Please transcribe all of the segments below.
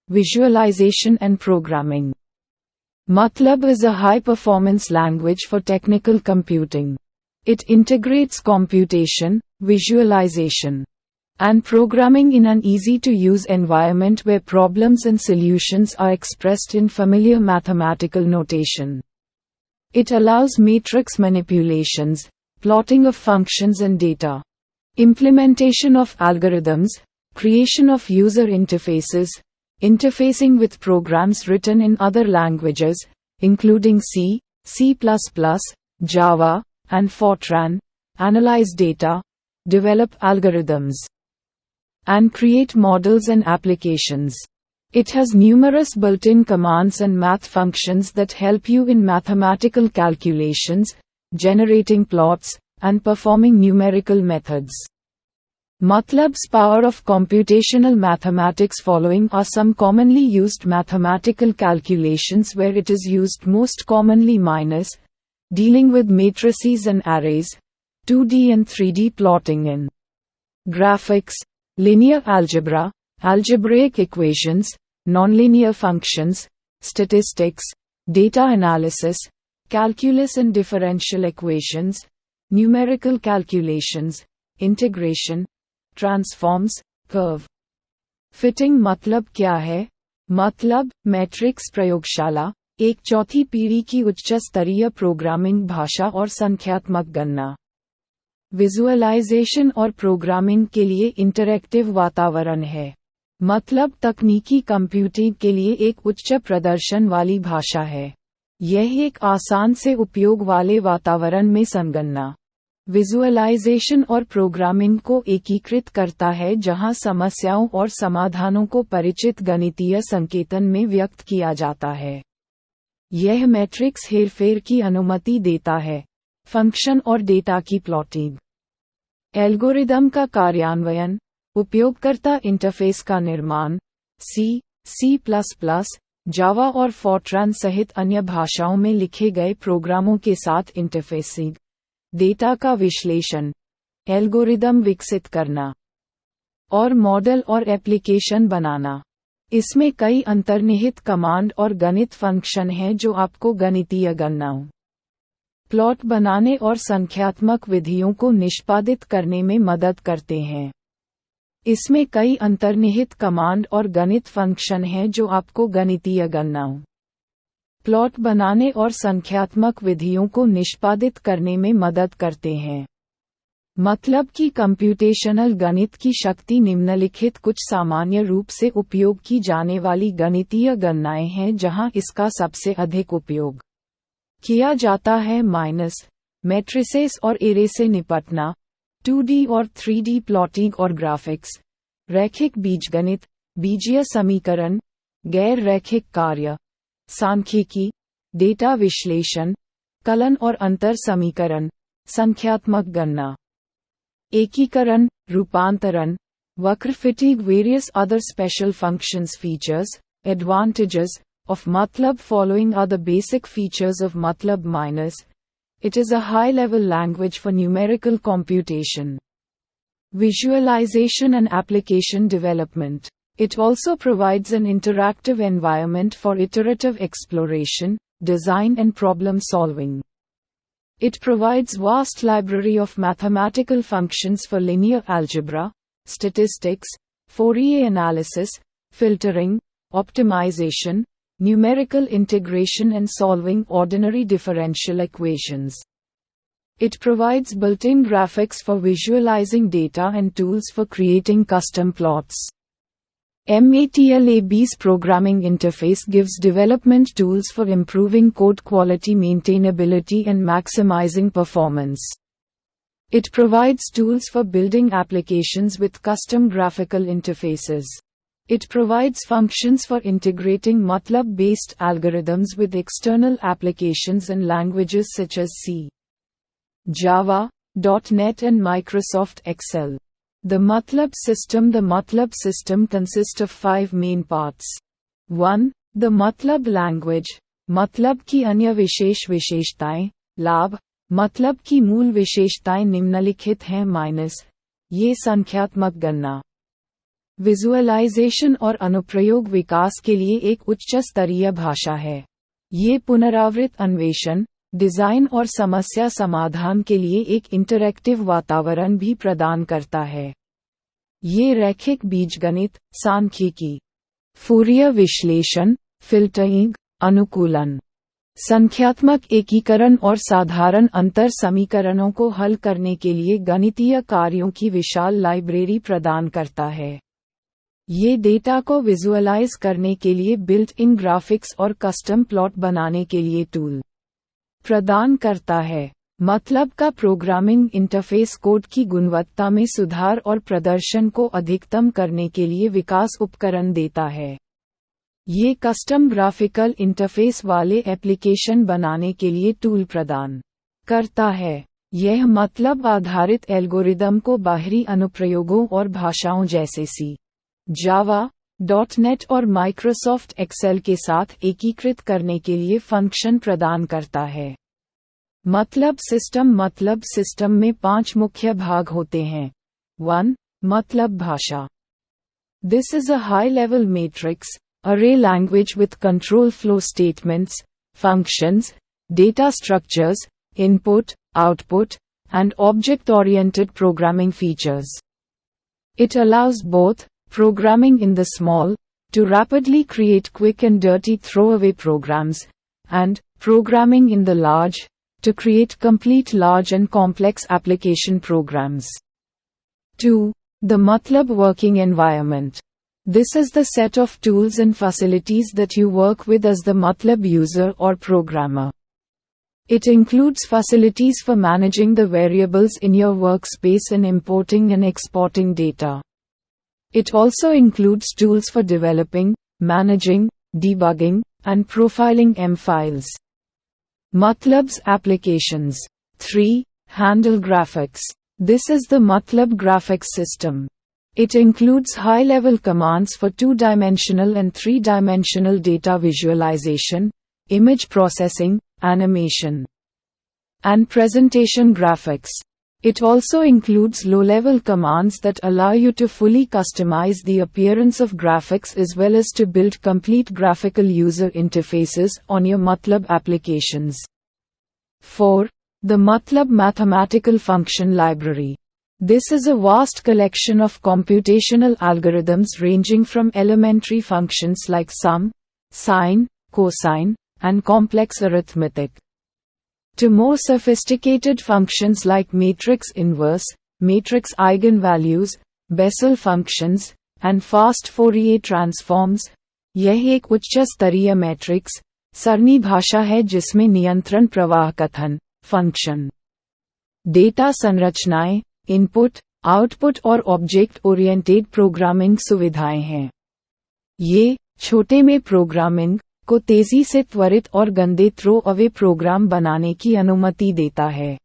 visualization and programming. MATLAB is a high-performance language for technical computing. It integrates computation, visualization, and programming in an easy-to-use environment where problems and solutions are expressed in familiar mathematical notation. It allows matrix manipulations, plotting of functions and data, implementation of algorithms, creation of user interfaces, interfacing with programs written in other languages, including C, C++, Java, and Fortran, analyze data, develop algorithms, and create models and applications. It has numerous built-in commands and math functions that help you in mathematical calculations, generating plots, and performing numerical methods. MATLAB's power of computational mathematics. Following are some commonly used mathematical calculations where it is used most commonly: dealing with matrices and arrays, 2D and 3D plotting in graphics, linear algebra, algebraic equations, nonlinear functions, statistics, data analysis, calculus and differential equations, numerical calculations, integration, transforms, curve fitting. मतलब क्या है? मतलब matrix प्रयोगशाला, एक चौथी पीढ़ी की उच्च स्तरीय प्रोग्रामिंग भाषा और संख्यात्मक गणना, विजुअलाइजेशन और प्रोग्रामिंग के लिए इंटरैक्टिव वातावरण है। मतलब तकनीकी कंप्यूटिंग के लिए एक उच्च प्रदर्शन वाली भाषा है। यह एक आसान से उपयोग वाले वातावरण में संगणना, विजुअलाइजेशन और प्रोग्रामिंग को एकीकृत करता है, जहां समस्याओं और समाधानों को परिचित गणितीय संकेतन में व्यक्त किया जाता है। यह मैट्रिक्स हेरफेर की अनुमति देता है, फंक्शन और डेटा की प्लॉटिंग, एल्गोरिदम का कार्यान्वयन, उपयोगकर्ता इंटरफेस का निर्माण, सी, सी++, जावा और फॉर्ट्रान सहित अन्य भाषाओं में लिखे गए प्रोग्रामों के साथ इंटरफेसिंग, डेटा का विश्लेषण, एल्गोरिदम विकसित करना, और मॉडल और एप्लीकेशन बनाना। इसमें कई अंतर्निहित कमांड और गणित फंक्शन हैं जो आपको गणितीय गणनाओं, प्लॉट बनाने और संख्यात्मक विधियों को निष्पादित करने में मदद करते हैं। इसमें कई अंतर्निहित कमांड और गणित फंक्शन हैं जो आपको गणितीय गणनाओं, प्लॉट बनाने और संख्यात्मक विधियों को निष्पादित करने में मदद करते हैं। मतलब कि कंप्यूटेशनल गणित की शक्ति निम्नलिखित कुछ सामान्य रूप से उपयोग की जाने वाली गणितीय गणनाएं हैं जहां इसका सबसे अधिक उपयोग किया जाता है: मैट्रिसेस और एरे से निपटना, 2D और 3D प्लॉटिंग और ग्राफिक्स, रैखिक बीजगणित, बीजीय समीकरण, गैर रैखिक कार्य, सांख्यिकी, डेटा विश्लेषण, कलन और अंतर समीकरण, संख्यात्मक गणना, एकीकरण, रूपांतरण, वक्र fitting. Various other special functions features, advantages of MATLAB. Following are the basic features of MATLAB-. It is a high-level language for numerical computation, visualization and application development. It also provides an interactive environment for iterative exploration, design and problem solving. It provides vast library of mathematical functions for linear algebra, statistics, Fourier analysis, filtering, optimization, numerical integration and solving ordinary differential equations. It provides built-in graphics for visualizing data and tools for creating custom plots. MATLAB's programming interface gives development tools for improving code quality, maintainability and maximizing performance. It provides tools for building applications with custom graphical interfaces. It provides functions for integrating MATLAB-based algorithms with external applications and languages such as C, Java, .NET and Microsoft Excel. The MATLAB system consists of 5 main parts. 1. The MATLAB language. MATLAB की अन्य विशेष विशेषताएं, लाभ। MATLAB की मूल विशेषताएं निम्नलिखित हैं: ये संख्यात्मक गणना, विजुअलाइजेशन और अनुप्रयोग विकास के लिए एक उच्च स्तरीय भाषा है। ये पुनरावृत्त अन्वेषण, डिजाइन और समस्या समाधान के लिए एक इंटरैक्टिव वातावरण भी प्रदान करता है। ये रैखिक बीजगणित, सांख्यिकी, फूरियर विश्लेषण, फिल्टरिंग, अनुकूलन, संख्यात्मक एकीकरण और साधारण अंतर समीकरणों को हल करने के लिए गणितीय कार्यों की विशाल लाइब्रेरी प्रदान करता है। ये डेटा को विजुअलाइज करने के लिए बिल्ट इन ग्राफिक्स और कस्टम प्लॉट बनाने के लिए टूल प्रदान करता है। मतलब का प्रोग्रामिंग इंटरफेस कोड की गुणवत्ता में सुधार और प्रदर्शन को अधिकतम करने के लिए विकास उपकरण देता है। ये कस्टम ग्राफिकल इंटरफेस वाले एप्लीकेशन बनाने के लिए टूल प्रदान करता है। यह मतलब आधारित एल्गोरिदम को बाहरी अनुप्रयोगों और भाषाओं जैसे सी, जावा, .NET और माइक्रोसॉफ्ट एक्सेल के साथ एकीकृत करने के लिए फंक्शन प्रदान करता है। मतलब सिस्टम में 5 मुख्य भाग होते हैं। 1. मतलब भाषा। This is a high-level matrix array language with control flow statements, functions, data structures, input, output, and object-oriented programming features. It allows both programming in the small, to rapidly create quick and dirty throwaway programs, and programming in the large, to create complete large and complex application programs. 2. The MATLAB working environment. This is the set of tools and facilities that you work with as the MATLAB user or programmer. It includes facilities for managing the variables in your workspace and importing and exporting data. It also includes tools for developing, managing, debugging, and profiling M files. MATLAB's applications. 3. Handle graphics. This is the MATLAB graphics system. It includes high-level commands for 2-dimensional and 3-dimensional data visualization, image processing, animation, and presentation graphics. It also includes low-level commands that allow you to fully customize the appearance of graphics as well as to build complete graphical user interfaces on your MATLAB applications. 4. The MATLAB Mathematical Function Library. This is a vast collection of computational algorithms ranging from elementary functions like sum, sine, cosine, and complex arithmetic, to more sophisticated functions like matrix inverse, matrix eigenvalues, Bessel functions, and fast Fourier transforms. यह एक उच्च स्तरीय matrix सरणी भाषा है जिसमें नियंत्रण प्रवाह कथन, फंक्शन, डेटा संरचनाएं, इनपुट, आउटपुट और ऑब्जेक्ट ओरिएंटेड प्रोग्रामिंग सुविधाएं हैं। ये छोटे में प्रोग्रामिंग को तेजी से त्वरित और गंदे थ्रो अवे प्रोग्राम बनाने की अनुमति देता है,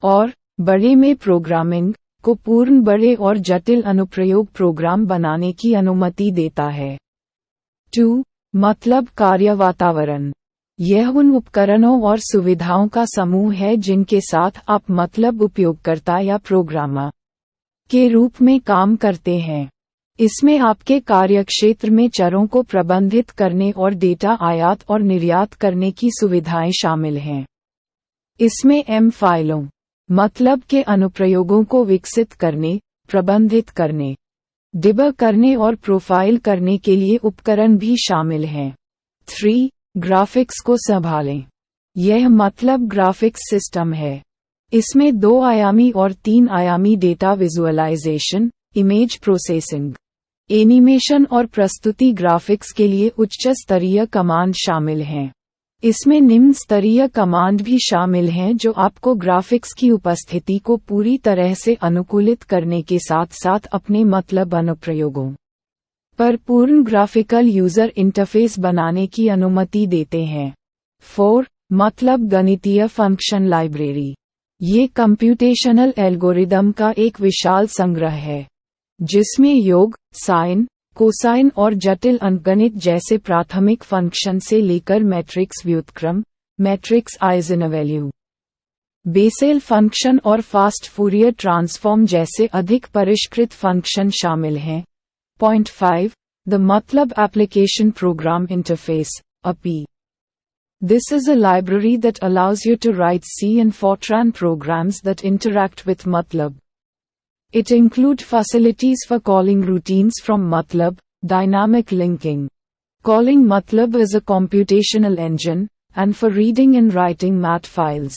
और बड़े में प्रोग्रामिंग को पूर्ण बड़े और जटिल अनुप्रयोग प्रोग्राम बनाने की अनुमति देता है। 2. मतलब कार्य वातावरण। यह उन उपकरणों और सुविधाओं का समूह है जिनके साथ आप मतलब उपयोगकर्ता या प्रोग्रामर के रूप में काम करते हैं। इसमें आपके कार्यक्षेत्र में चरों को प्रबंधित करने और डेटा आयात और निर्यात करने की सुविधाएं शामिल हैं। इसमें M फाइलों, मतलब के अनुप्रयोगों को विकसित करने, प्रबंधित करने, डिबग करने और प्रोफाइल करने के लिए उपकरण भी शामिल हैं। 3. ग्राफिक्स को संभालें। यह मतलब ग्राफिक्स सिस्टम है। इसमें 2 आयामी और 3 आयामी data visualization, image processing, animation और प्रस्तुति ग्राफिक्स के लिए उच्च स्तरीय कमांड शामिल हैं। इसमें निम्न स्तरीय कमांड भी शामिल हैं जो आपको ग्राफिक्स की उपस्थिति को पूरी तरह से अनुकूलित करने के साथ साथ अपने मतलब अनुप्रयोगों पर पूर्ण ग्राफिकल यूजर इंटरफेस बनाने की अनुमति देते हैं। 4. मतलब गणितीय फंक्शन लाइब्रेरी। ये कंप्यूटेशनल एल्गोरिदम का एक विशाल संग्रह है, जिसमें योग, साइन, कोसाइन और जटिल अंकगणित जैसे प्राथमिक फंक्शन से लेकर मैट्रिक्स व्युत्क्रम, मैट्रिक्स आइजेनवैल्यू, बेसेल फंक्शन और फास्ट फूरियर ट्रांसफॉर्म जैसे अधिक परिष्कृत फंक्शन शामिल हैं। Point 5. The MATLAB Application Program Interface, API. This is a library that allows you to write C and Fortran programs that interact with MATLAB. It includes facilities for calling routines from MATLAB, dynamic linking. Calling MATLAB is a computational engine, and for reading and writing math files.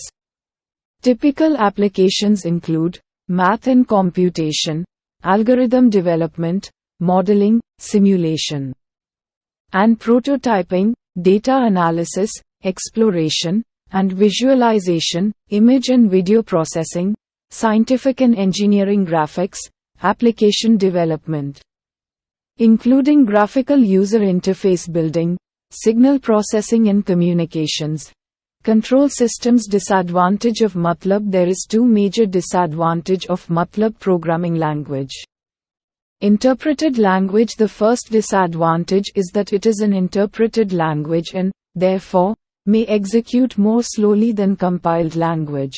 Typical applications include math and computation, algorithm development, modeling, simulation, and prototyping, data analysis, exploration, and visualization, image and video processing, scientific and engineering graphics, application development, including graphical user interface building, signal processing and communications. Control systems. Disadvantage of MATLAB. There is two major disadvantage of MATLAB programming language. Interpreted language. The first disadvantage is that it is an interpreted language and, therefore, may execute more slowly than compiled language.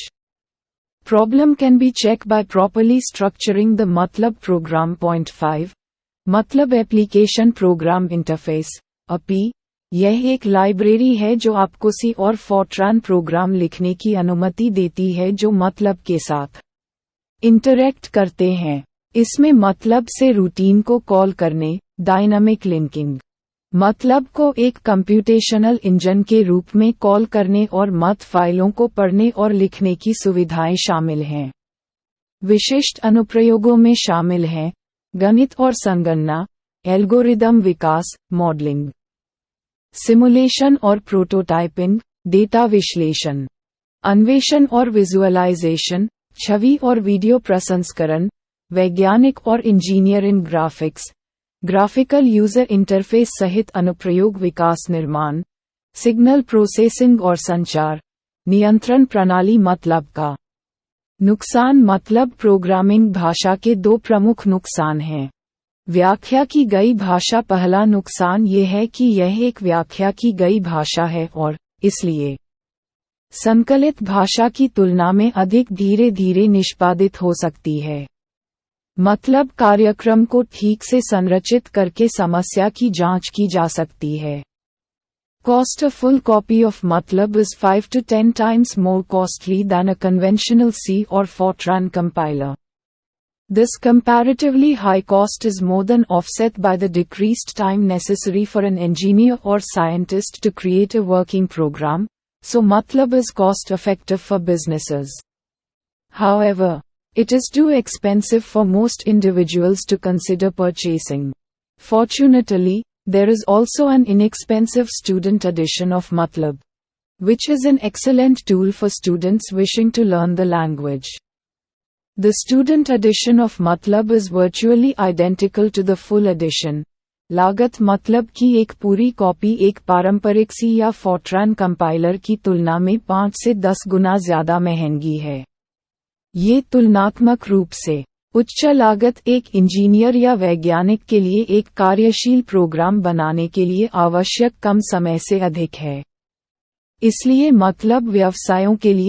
Problem can be checked by properly structuring the MATLAB program. Point 5. MATLAB Application Program Interface, API. यह एक library है जो आपको सी और फॉर्ट्रान programme लिखने की अनुमति देती है जो MATLAB के साथ इंटरैक्ट करते हैं। इसमें MATLAB से रूटीन को कॉल करने, डायनामिक लिंकिंग, MATLAB को एक कंप्यूटेशनल इंजन के रूप में कॉल करने और मैथ फाइलों को पढ़ने और लिखने की सुविधाएं शामिल हैं। विशिष्ट अनुप्रयोगों में शामिल हैं गणित और संगणना, एल्गोरिदम विकास, मॉडलिंग, सिमुलेशन और प्रोटोटाइपिंग, डेटा विश्लेषण, अन्वेषण और विजुअलाइजेशन, छवि और वीडियो प्रसंस्करण, वैज्ञानिक और engineering graphics, graphical user interface सहित अनुप्रयोग विकास निर्माण, सिग्नल प्रोसेसिंग और संचार, नियंत्रण प्रणाली। MATLAB का नुकसान। MATLAB प्रोग्रामिंग भाषा के दो प्रमुख नुकसान हैं। व्याख्या की गई भाषा। पहला नुकसान ये है कि यह एक व्याख्या की गई भाषा है और, इसलिए, संकलित भाषा की तुलना में अधिक धीरे धीरे निष्पादित हो सकती है। MATLAB कार्यक्रम को ठीक से संरचित करके समस्या की जांच की जा सकती है। Cost. A full copy of MATLAB is 5 to 10 times more costly than a conventional C or Fortran compiler. This comparatively high cost is more than offset by the decreased time necessary for an engineer or scientist to create a working program, so MATLAB is cost-effective for businesses. However, it is too expensive for most individuals to consider purchasing. Fortunately, there is also an inexpensive student edition of MATLAB, which is an excellent tool for students wishing to learn the language. The student edition of MATLAB is virtually identical to the full edition. लागत। MATLAB की एक पूरी copy एक पारंपरिक C या Fortran compiler की तुलना में 5 से 10 गुना ज़्यादा महंगी है। ये तुलनात्मक रूप से उच्च लागत एक इंजीनियर या वैज्ञानिक के लिए एक कार्यशील प्रोग्राम बनाने के लिए आवश्यक कम समय से अधिक है। इसलिए MATLAB व्यवसायों के लिए